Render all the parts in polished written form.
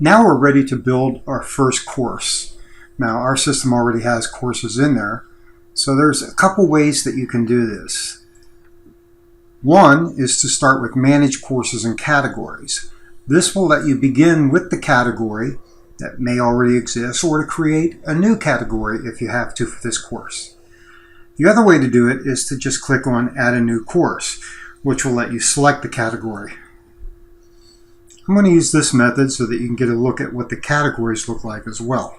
Now we're ready to build our first course. Now our system already has courses in there, so there's a couple ways that you can do this. One is to start with Manage Courses and Categories. This will let you begin with the category that may already exist, or to create a new category if you have to for this course. The other way to do it is to just click on Add a New Course, which will let you select the category. I'm going to use this method so that you can get a look at what the categories look like as well.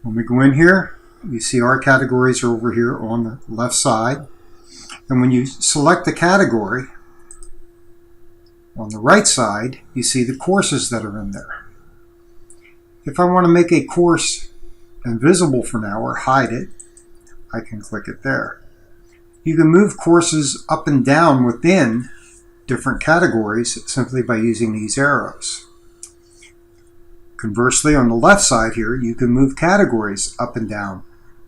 When we go in here, you see our categories are over here on the left side. And when you select the category, on the right side, you see the courses that are in there. If I want to make a course invisible for now or hide it, I can click it there. You can move courses up and down within different categories simply by using these arrows. Conversely, on the left side here, you can move categories up and down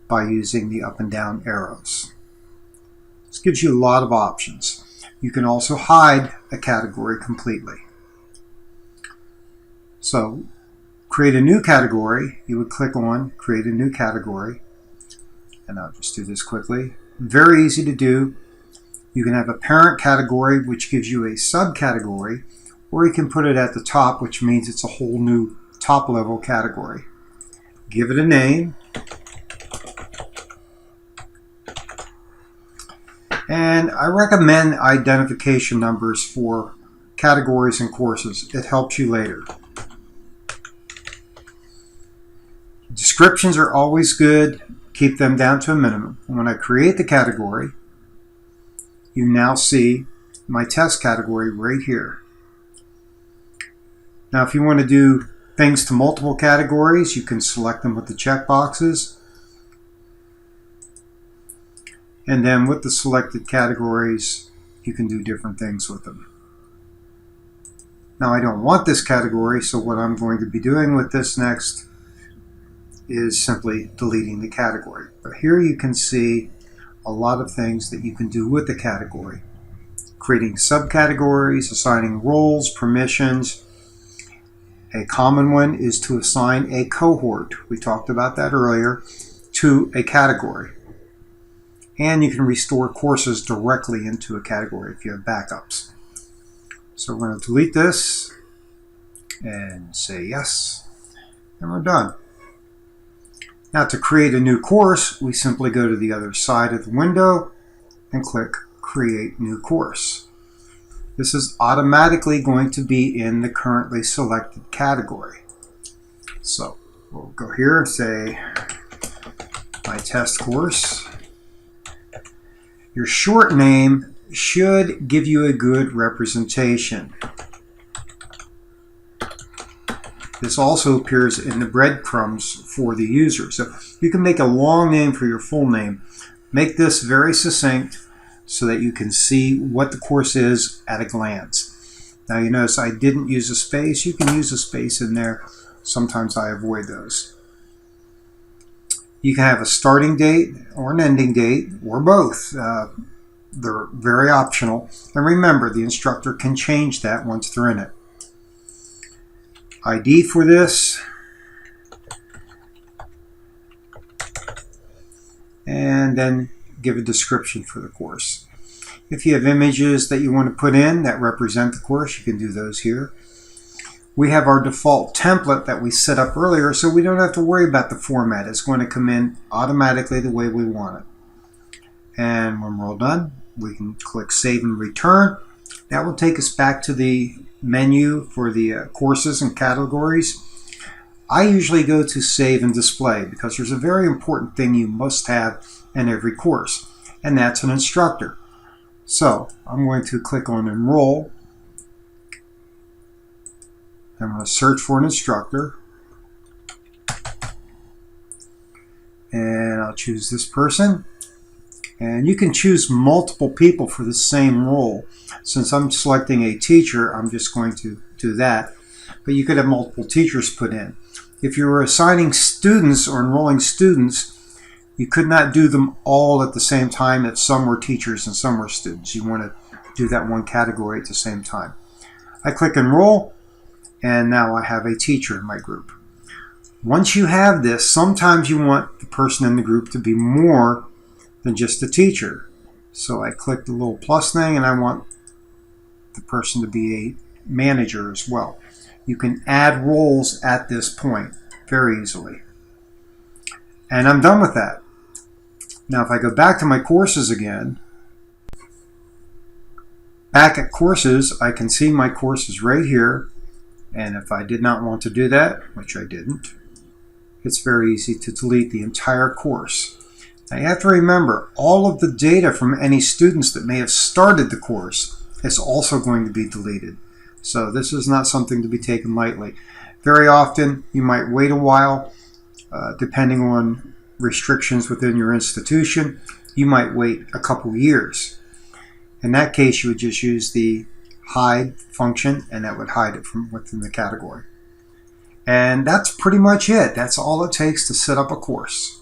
by using the up and down arrows. This gives you a lot of options. You can also hide a category completely. So, create a new category. You would click on Create a New Category. And I'll just do this quickly. Very easy to do. You can have a parent category, which gives you a subcategory, or you can put it at the top, which means it's a whole new top-level category. Give it a name. And I recommend identification numbers for categories and courses. It helps you later. Descriptions are always good. Keep them down to a minimum. And when I create the category, you now see my test category right here. Now, if you want to do things to multiple categories, you can select them with the checkboxes. And then with the selected categories, you can do different things with them. Now, I don't want this category, so what I'm going to be doing with this next is simply deleting the category. But here you can see a lot of things that you can do with the category. Creating subcategories, assigning roles, permissions. A common one is to assign a cohort. We talked about that earlier, to a category. And you can restore courses directly into a category if you have backups. So we're going to delete this and say yes, and we're done. Now, to create a new course, we simply go to the other side of the window and click Create New Course. This is automatically going to be in the currently selected category. So we'll go here and say My Test Course. Your short name should give you a good representation. This also appears in the breadcrumbs for the user. So you can make a long name for your full name. Make this very succinct so that you can see what the course is at a glance. Now you notice I didn't use a space. You can use a space in there. Sometimes I avoid those. You can have a starting date or an ending date or both. They're very optional. And remember, the instructor can change that once they're in it. ID for this. And then give a description for the course. If you have images that you want to put in that represent the course, you can do those here. We have our default template that we set up earlier, so we don't have to worry about the format. It's going to come in automatically the way we want it. And when we're all done, we can click Save and Return. That will take us back to the menu for the courses and categories. I usually go to Save and Display because there's a very important thing you must have in every course, and that's an instructor. So I'm going to click on Enroll. I'm going to search for an instructor, and I'll choose this person. And you can choose multiple people for the same role. Since I'm selecting a teacher, I'm just going to do that. But you could have multiple teachers put in. If you were assigning students or enrolling students, you could not do them all at the same time if some were teachers and some were students. You want to do that one category at the same time. I click Enroll, and now I have a teacher in my group. Once you have this, sometimes you want the person in the group to be more than just the teacher. So I click the little plus thing, and I want the person to be a manager as well. You can add roles at this point very easily. And I'm done with that. Now if I go back to my courses again, back at courses, I can see my courses right here. And if I did not want to do that, which I didn't, it's very easy to delete the entire course. Now you have to remember, all of the data from any students that may have started the course is also going to be deleted. So this is not something to be taken lightly. Very often you might wait a while, depending on restrictions within your institution. You might wait a couple years. In that case, you would just use the hide function, and that would hide it from within the category. And that's pretty much it. That's all it takes to set up a course.